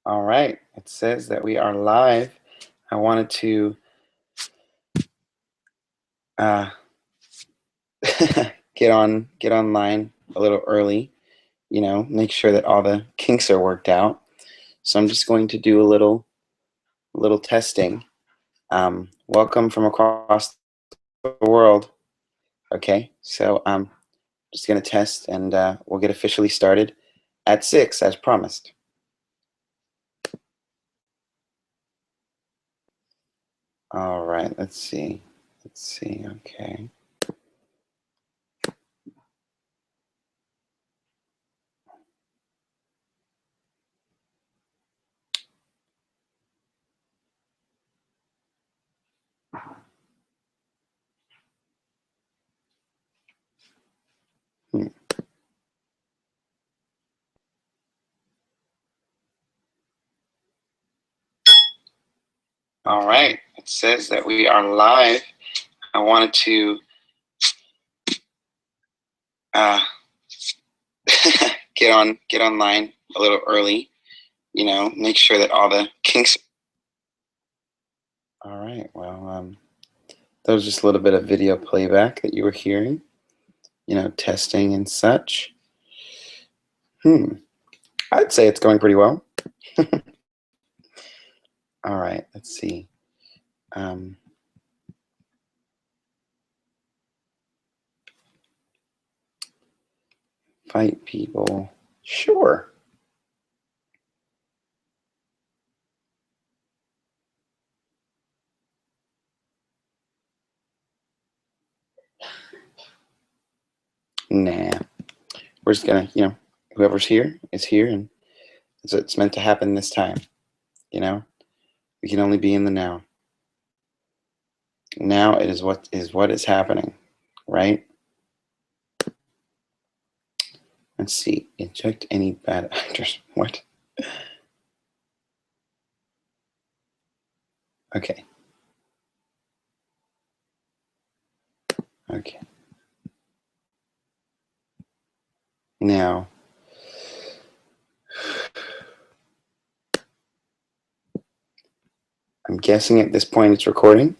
All right, it says that we are live. I wanted to uh, get online a little early, make sure that all the kinks are worked out. So I'm just going to do a little testing. Welcome from across the world. Okay, so I'm just gonna test, and we'll get officially started at 6 as promised. All right, let's see. Okay. Hmm. All right, it says that we are live. I wanted to uh, get online a little early, make sure that all the kinks. All right, well, that was just a little bit of video playback that you were hearing, testing and such. I'd say it's going pretty well. All right, let's see. Fight people. Sure. Nah. We're just gonna, whoever's here is here, and it's meant to happen this time. We can only be in the now. Now it is what is happening, right? Let's see. Eject any bad actors. What? Okay. Okay. Now, I'm guessing at this point it's recording,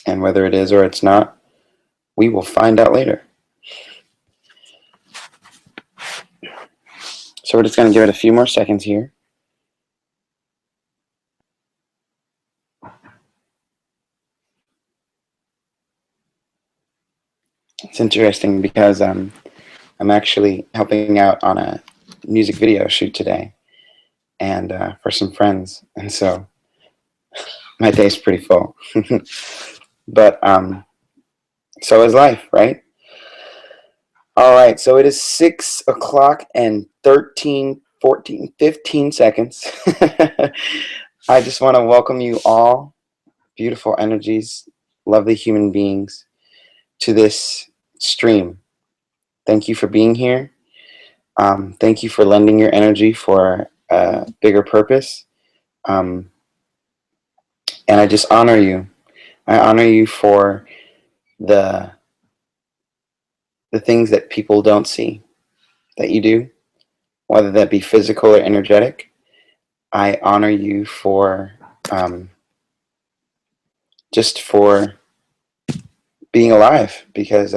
and whether it is or it's not, we will find out later. So we're just going to give it a few more seconds here. It's interesting because I'm actually helping out on a music video shoot today, and for some friends, and so my day's pretty full. But so is life, right? All right, so it is 6 o'clock and 13, 14, 15 seconds. I just want to welcome you all, beautiful energies, lovely human beings, to this stream. Thank you for being here. Thank you for lending your energy for a bigger purpose. And I just honor you. I honor you for the things that people don't see that you do, whether that be physical or energetic. I honor you for just for being alive, because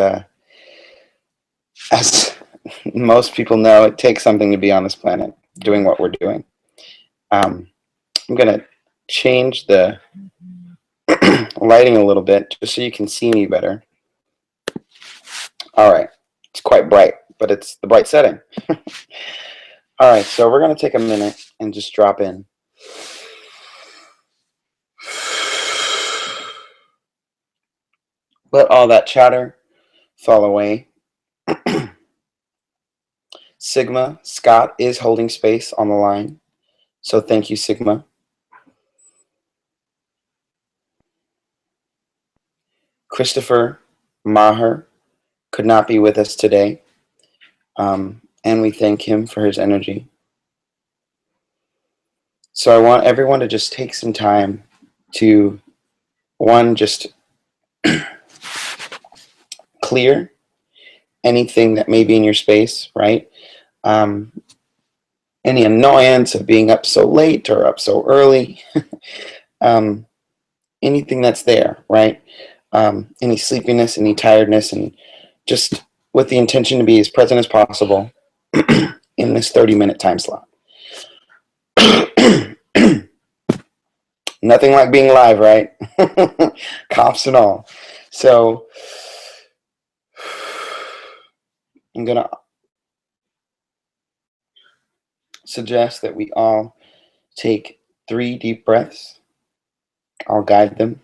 as most people know, it takes something to be on this planet doing what we're doing. I'm going to change the lighting a little bit just so you can see me better. All right, it's quite bright, but it's the bright setting. All right, so we're going to take a minute and just drop in. Let all that chatter fall away. Sigma, Scott is holding space on the line, so thank you, Sigma. Christopher Maher could not be with us today, and we thank him for his energy. So I want everyone to just take some time to, one, just clear anything that may be in your space, right? any annoyance of being up so late or up so early, um, anything that's there, right? Any sleepiness, any tiredness, and just with the intention to be as present as possible in this 30-minute time slot. Nothing like being live, right? Coughs and all. So I'm going to suggest that we all take 3 deep breaths. I'll guide them,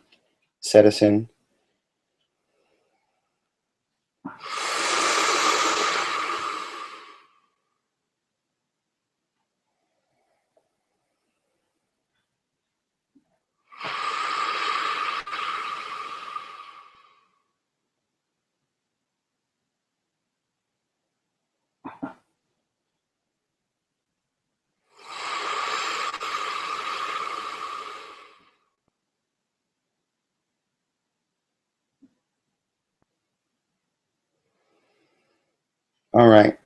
set us in. All right.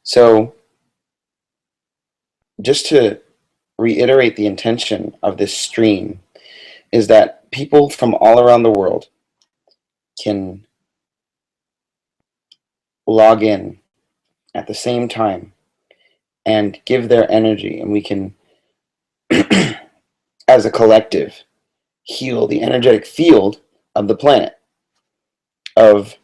So just to reiterate the intention of this stream is that people from all around the world can log in at the same time and give their energy, and we can, as a collective, heal the energetic field of the planet, of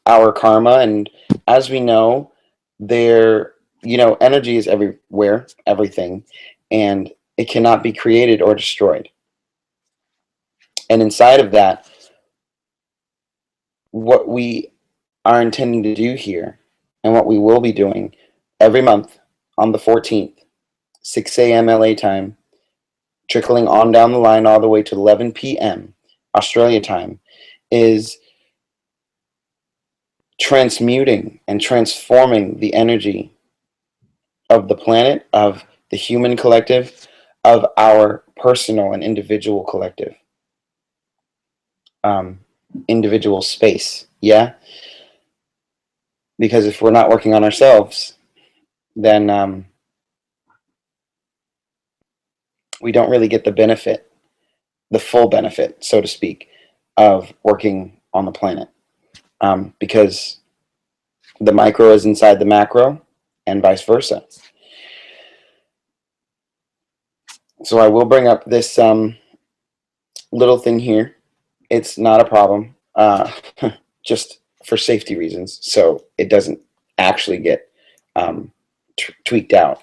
our karma. And as we know, energy is everywhere, everything, and it cannot be created or destroyed. And inside of that, what we are intending to do here, and what we will be doing every month on the 14th, 6 a.m. LA time, trickling on down the line all the way to 11 p.m. Australia time, is transmuting and transforming the energy of the planet, of the human collective, of our personal and individual collective, individual space. Yeah? Because if we're not working on ourselves, then we don't really get the benefit, the full benefit, so to speak, of working on the planet. Because the micro is inside the macro and vice versa. So I will bring up this little thing here. It's not a problem, just for safety reasons, so it doesn't actually get tweaked out.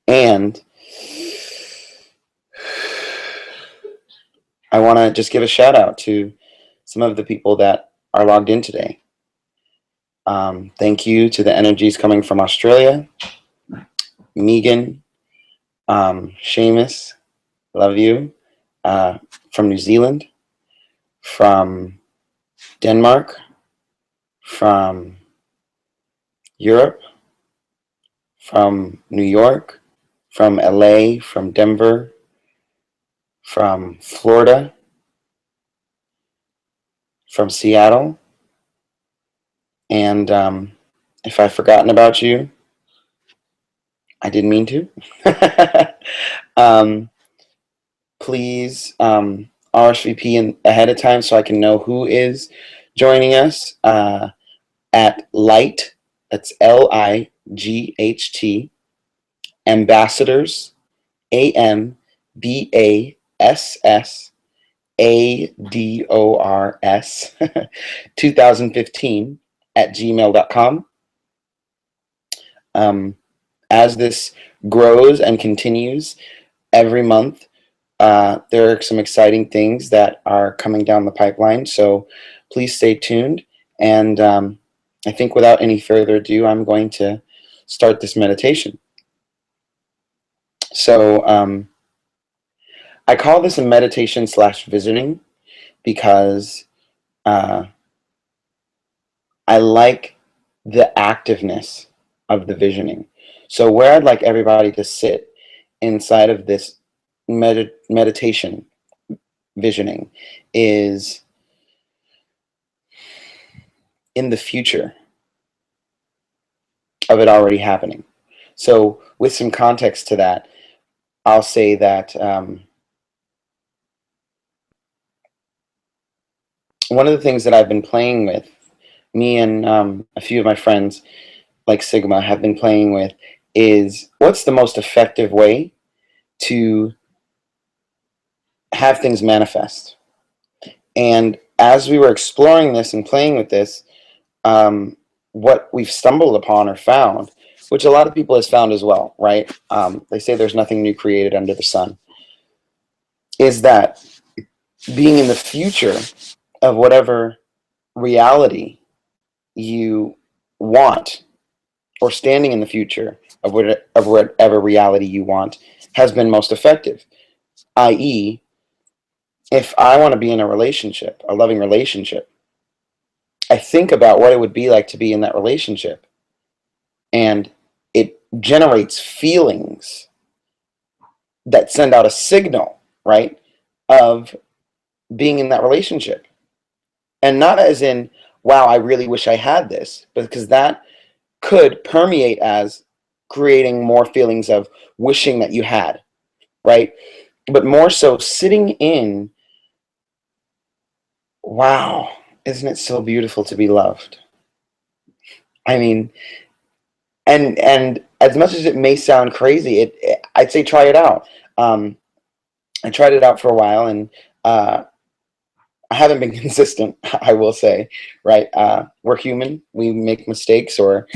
And I want to just give a shout out to some of the people that are logged in today. Thank you to the energies coming from Australia. Megan, Seamus, love you. From New Zealand, from Denmark, from Europe, from New York, from LA, from Denver, from Florida, from Seattle. And if I've forgotten about you, I didn't mean to. Please RSVP ahead of time so I can know who is joining us at Light, that's LIGHT, Ambassadors, AMBASSADORS 2015 at gmail.com. As this grows and continues every month, there are some exciting things that are coming down the pipeline, so please stay tuned. And I think without any further ado, I'm going to start this meditation. So I call this a meditation / visioning because I like the activeness of the visioning. So where I'd like everybody to sit inside of this meditation visioning is in the future of it already happening. So with some context to that, I'll say that one of the things that I've been playing with, me and a few of my friends like Sigma have been playing with, is what's the most effective way to have things manifest. And as we were exploring this and playing with this, what we've stumbled upon or found, which a lot of people has found as well, right? They say there's nothing new created under the sun, is that being in the future of whatever reality you want, or standing in the future of whatever reality you want, has been most effective. I.e., if I want to be in a relationship, a loving relationship, I think about what it would be like to be in that relationship, and it generates feelings that send out a signal, right, of being in that relationship. And not as in, wow, I really wish I had this, but because that could permeate as creating more feelings of wishing that you had, right? But more so sitting in, wow, isn't it so beautiful to be loved? I mean, and as much as it may sound crazy, I'd say try it out. I tried it out for a while, and I haven't been consistent. I will say, right? We're human; we make mistakes, or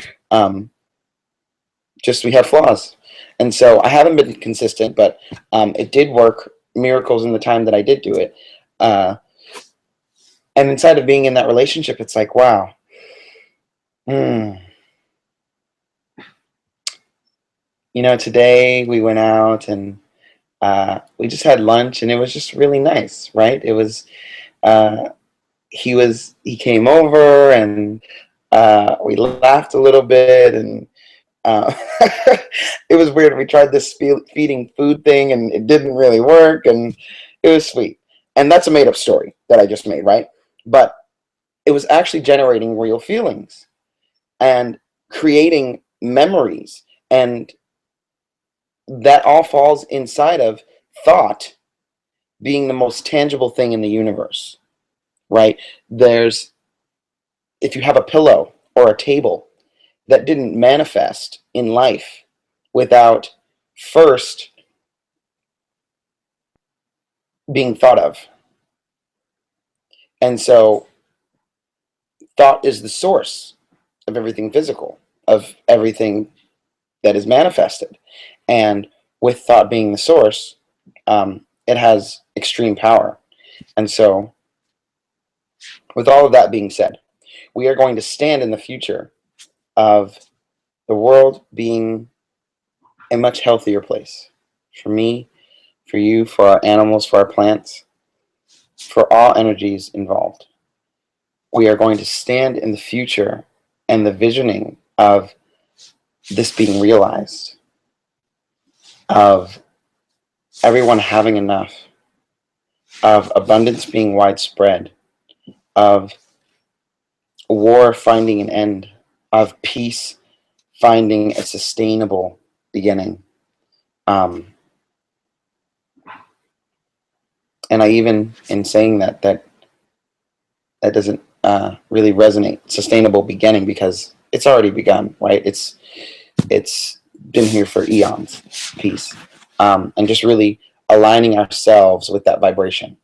just we have flaws, and so I haven't been consistent. But it did work miracles in the time that I did do it. And inside of being in that relationship, it's like, wow. Today we went out and we just had lunch, and it was just really nice, right? It was uh, he came over, and we laughed a little bit, and uh, it was weird. We tried this feeding food thing, and it didn't really work, and it was sweet. And that's a made up story that I just made, right? But it was actually generating real feelings and creating memories, and that all falls inside of thought being the most tangible thing in the universe, right? There's, if you have a pillow or a table that didn't manifest in life without first being thought of. And so thought is the source of everything physical, of everything that is manifested. And with thought being the source, it has extreme power. And so, with all of that being said, we are going to stand in the future of the world being a much healthier place for me, for you, for our animals, for our plants, for all energies involved. We are going to stand in the future and the visioning of this being realized, of everyone having enough, of abundance being widespread, of war finding an end, of peace finding a sustainable beginning. And I even, in saying that doesn't really resonate. Sustainable beginning, because it's already begun, right? It's been here for eons. Peace, and just really aligning ourselves with that vibration.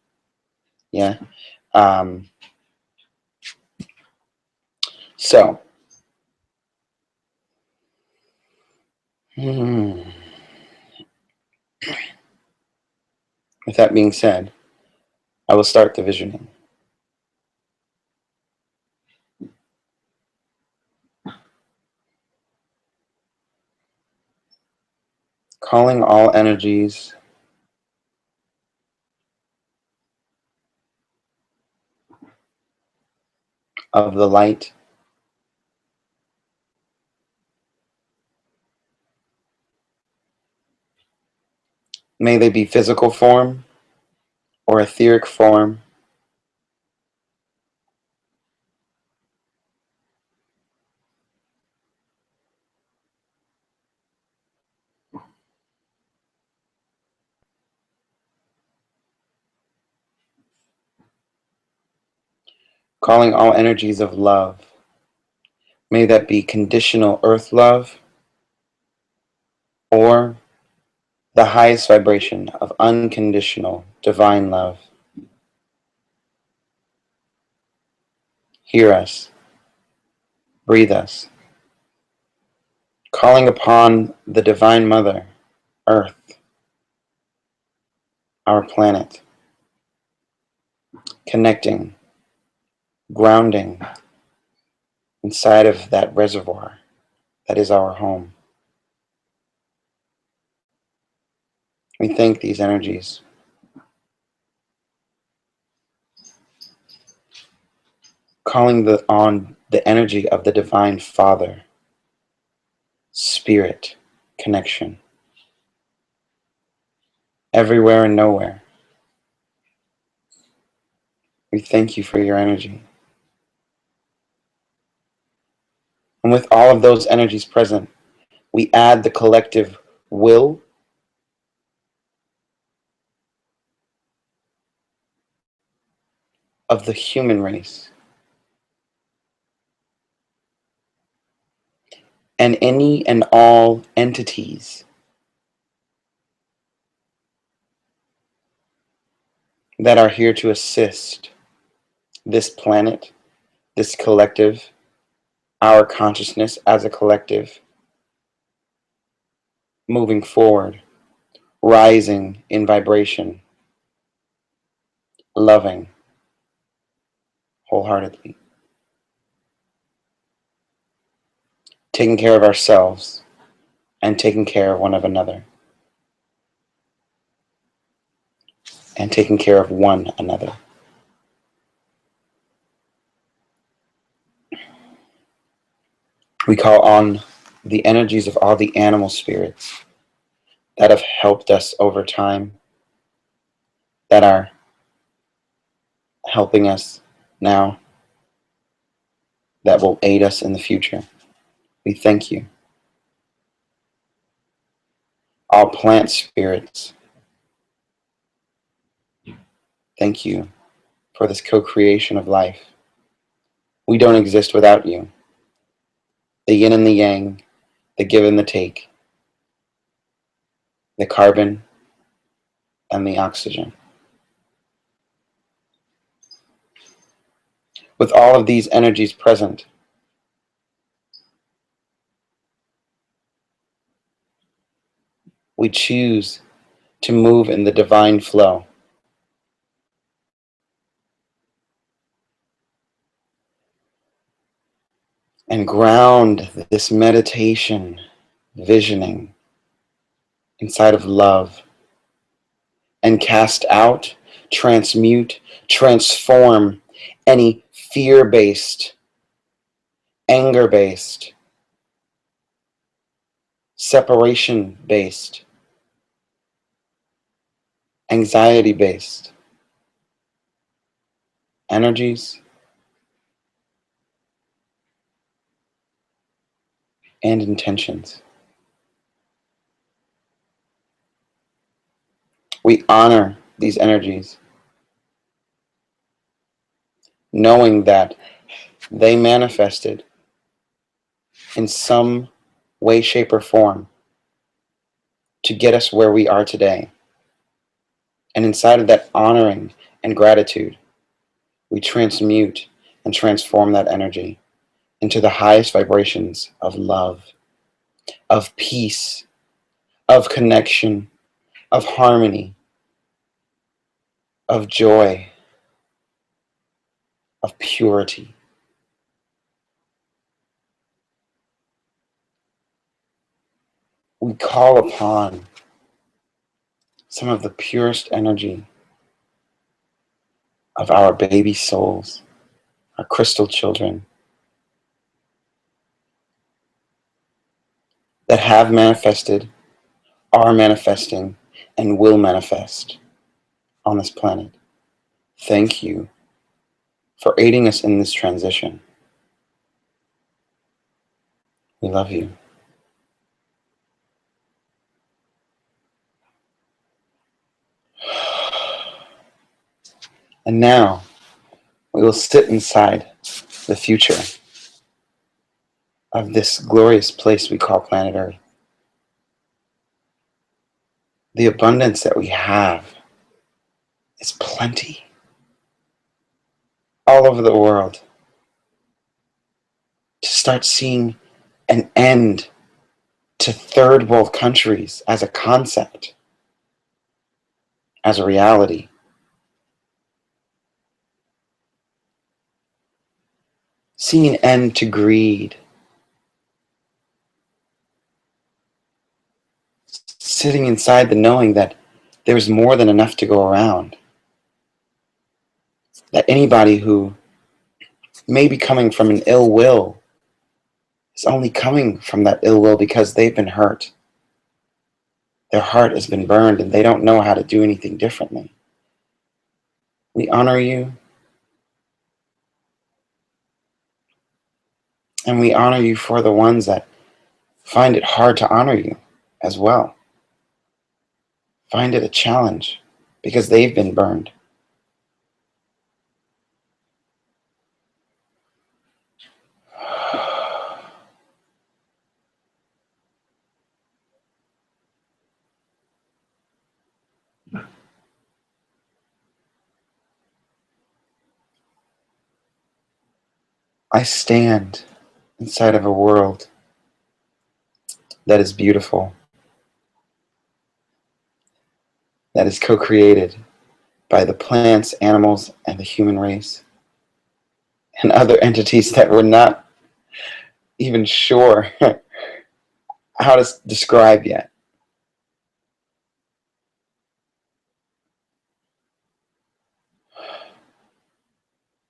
Yeah. So, with that being said, I will start the visioning. Calling all energies of the light, may they be physical form or etheric form, calling all energies of love. May that be conditional earth love or the highest vibration of unconditional divine love. Hear us, breathe us, calling upon the Divine Mother, Earth, our planet, connecting, grounding inside of that reservoir that is our home. We thank these energies. Calling on the energy of the Divine Father, Spirit, connection, everywhere and nowhere. We thank you for your energy. And with all of those energies present, we add the collective will of the human race and any and all entities that are here to assist this planet, this collective, our consciousness as a collective, moving forward, rising in vibration, loving wholeheartedly, taking care of ourselves and taking care of one of another, and taking care of one another. We call on the energies of all the animal spirits that have helped us over time, that are helping us now, that will aid us in the future. We thank you. All plant spirits, thank you for this co-creation of life. We don't exist without you. The yin and the yang, the give and the take, the carbon and the oxygen. With all of these energies present, we choose to move in the divine flow. And ground this meditation, visioning inside of love, and cast out, transmute, transform any fear-based, anger-based, separation-based, anxiety-based energies and intentions. We honor these energies, knowing that they manifested in some way, shape, or form to get us where we are today. And inside of that honoring and gratitude, we transmute and transform that energy into the highest vibrations of love, of peace, of connection, of harmony, of joy, of purity. We call upon some of the purest energy of our baby souls, our crystal children, that have manifested, are manifesting, and will manifest on this planet. Thank you for aiding us in this transition. We love you. And now, We will sit inside the future of this glorious place we call planet Earth. The abundance that we have is plenty all over the world. To start seeing an end to third world countries as a concept, as a reality. Seeing an end to greed. Sitting inside the knowing that there's more than enough to go around. That anybody who may be coming from an ill will is only coming from that ill will because they've been hurt. Their heart has been burned and they don't know how to do anything differently. We honor you. And we honor you for the ones that find it hard to honor you as well. Find it a challenge because they've been burned. I stand inside of a world that is beautiful, that is co-created by the plants, animals, and the human race, and other entities that we're not even sure how to describe yet.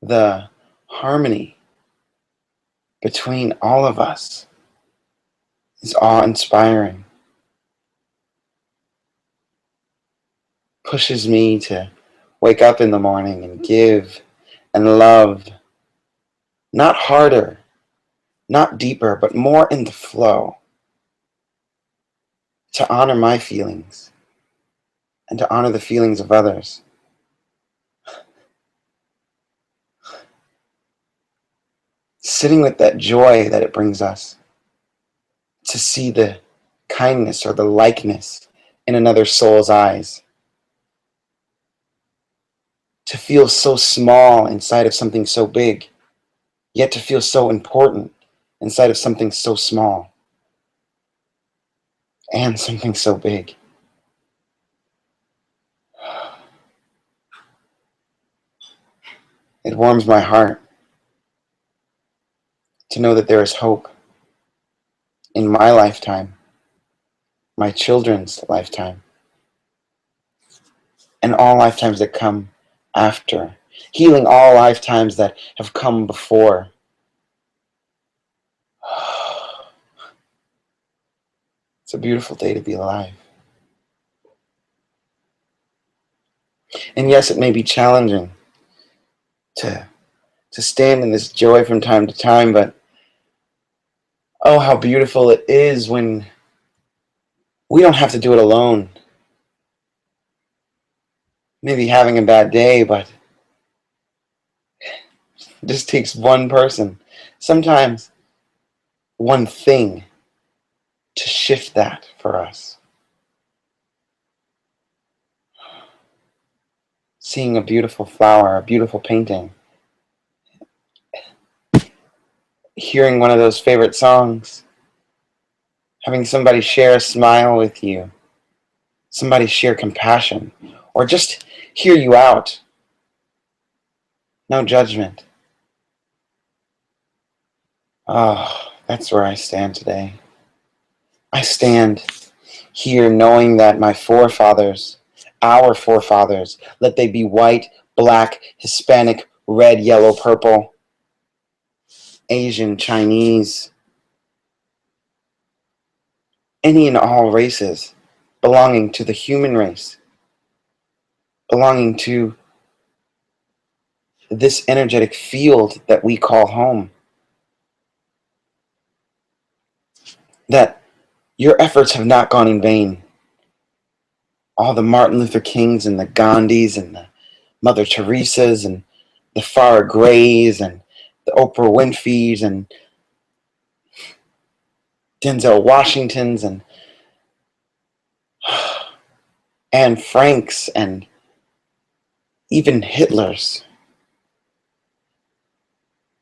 The harmony between all of us is awe-inspiring. Pushes me to wake up in the morning and give and love, not harder, not deeper, but more in the flow, to honor my feelings and to honor the feelings of others. Sitting with that joy that it brings us to see the kindness or the likeness in another soul's eyes. To feel so small inside of something so big, yet to feel so important inside of something so small and something so big. It warms my heart to know that there is hope in my lifetime, my children's lifetime, and all lifetimes that come after, healing all lifetimes that have come before. It's a beautiful day to be alive. And yes, it may be challenging to stand in this joy from time to time, but oh, how beautiful it is when we don't have to do it alone. Maybe having a bad day, but it just takes one person, sometimes one thing, to shift that for us. Seeing a beautiful flower, a beautiful painting, hearing one of those favorite songs, having somebody share a smile with you, somebody share compassion, or just hear you out. No judgment. Oh, that's where I stand today. I stand here knowing that my forefathers, our forefathers, let they be white, black, Hispanic, red, yellow, purple, Asian, Chinese, any and all races belonging to the human race, belonging to this energetic field that we call home, that your efforts have not gone in vain. All the Martin Luther Kings and the Gandhis and the Mother Teresas and the Farrah Grays and the Oprah Winfreys and Denzel Washingtons and Anne Franks and even Hitlers.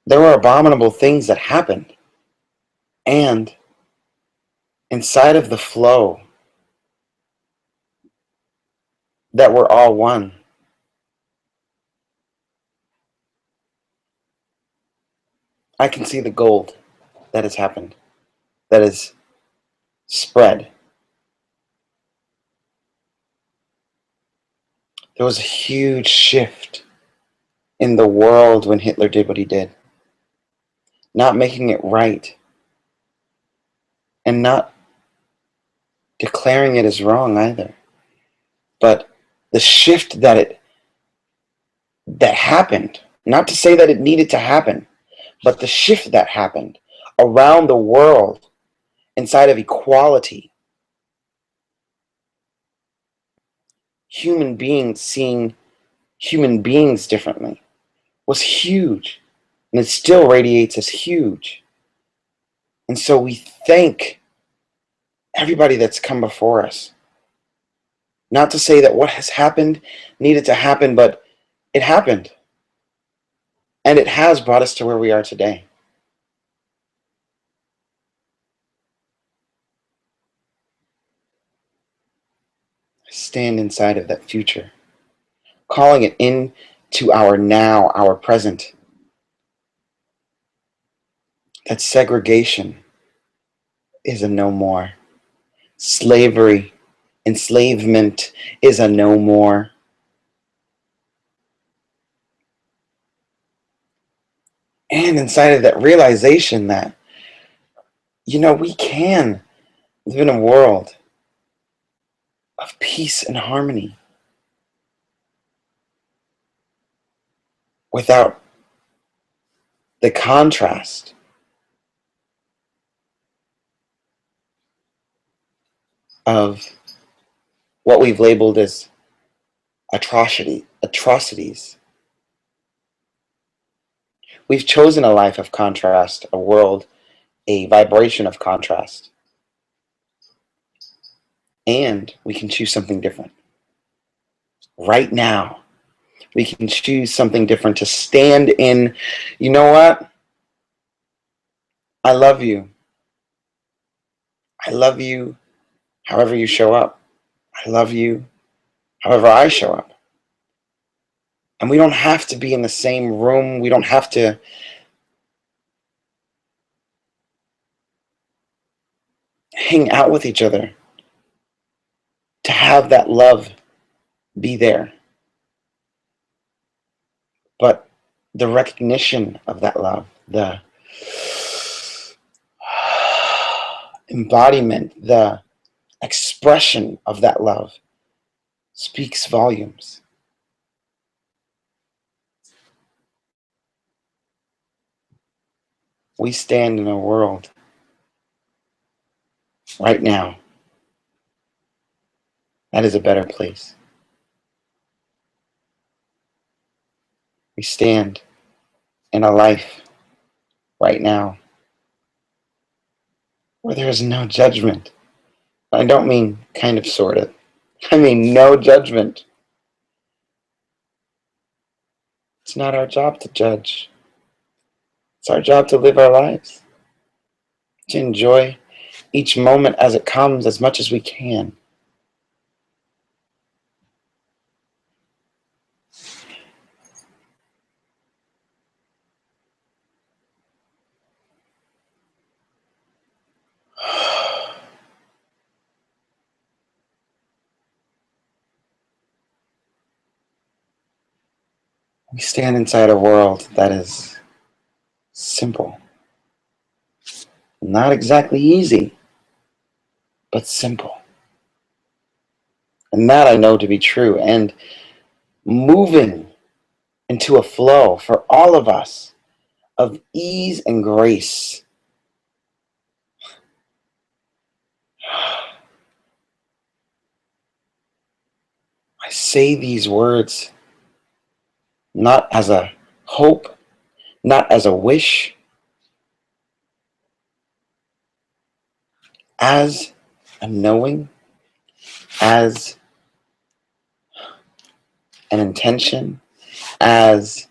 There were abominable things that happened. And inside of the flow that we're all one, I can see the gold that has happened, that is spread. There was a huge shift in the world when Hitler did what he did. Not making it right and not declaring it as wrong either. But the shift that happened, not to say that it needed to happen, but the shift that happened around the world inside of equality, human beings seeing human beings differently, was huge. And it still radiates as huge. And so we thank everybody that's come before us. Not to say that what has happened needed to happen, but it happened. And it has brought us to where we are today. Stand inside of that future, calling it into our now, our present. That segregation is a no more. Slavery, enslavement is a no more. And inside of that realization that, we can live in a world of peace and harmony without the contrast of what we've labeled as atrocities. We've chosen a life of contrast, a world, a vibration of contrast. And we can choose something different. Right now, we can choose something different to stand in, you know what? I love you. I love you however you show up. I love you however I show up. And we don't have to be in the same room. We don't have to hang out with each other to have that love be there. But the recognition of that love, the embodiment, the expression of that love speaks volumes. We stand in a world right now that is a better place. We stand in a life right now where there is no judgment. I don't mean kind of, sort of. I mean no judgment. It's not our job to judge. It's our job to live our lives, to enjoy each moment as it comes as much as we can. We stand inside a world that is simple. Not exactly easy, but simple. And that I know to be true. And moving into a flow for all of us of ease and grace. I say these words not as a Hope, not as a wish, as a knowing, as an intention, as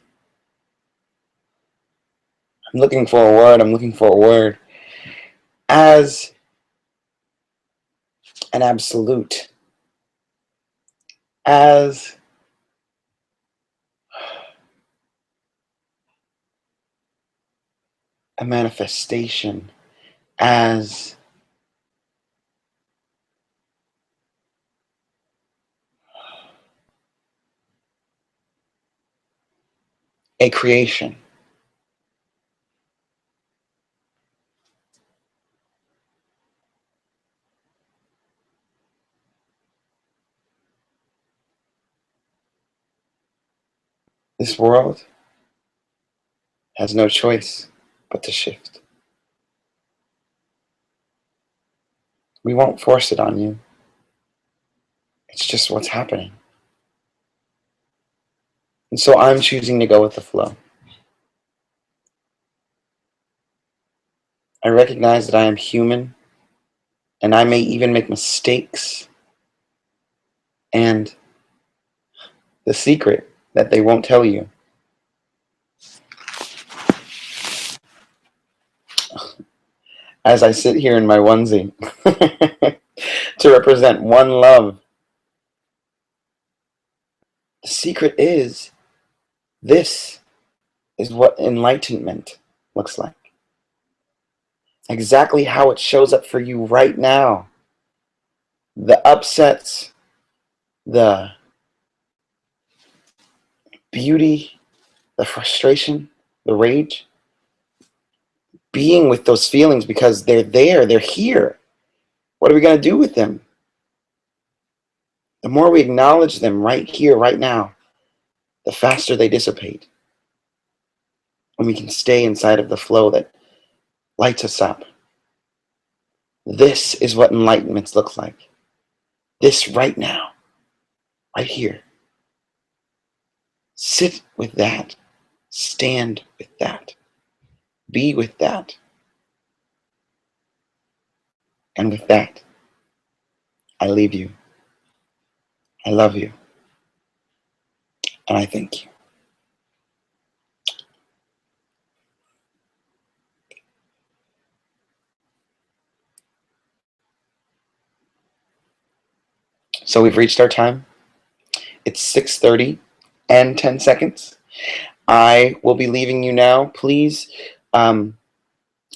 I'm looking for a word, as an absolute, as a manifestation, as a creation. This world has no choice but to shift. We won't force it on you. It's just what's happening. And so I'm choosing to go with the flow. I recognize that I am human and I may even make mistakes. And the secret that they won't tell you, as I sit here in my onesie to represent one love, the secret is this is what enlightenment looks like. Exactly how it shows up for you right now. The upsets, the beauty, the frustration, the rage. Being with those feelings because they're there, they're here. What are we going to do with them? The more we acknowledge them right here, right now, the faster they dissipate. And we can stay inside of the flow that lights us up. This is what enlightenment looks like. This right now, right here. Sit with that. Stand with that. Be with that. And with that, I leave you. I love you. And I thank you. So we've reached our time. It's 6:30 and 10 seconds. I will be leaving you now. Please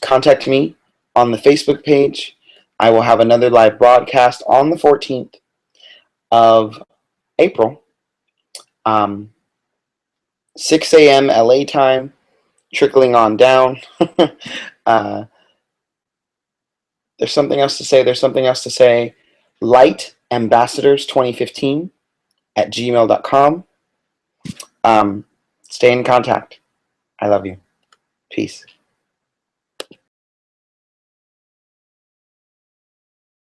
contact me on the Facebook page. I will have another live broadcast on the 14th of April, 6 a.m. LA time, trickling on down. There's something else to say. Light Ambassadors 2015 at gmail.com. Stay in contact. I love you. Peace.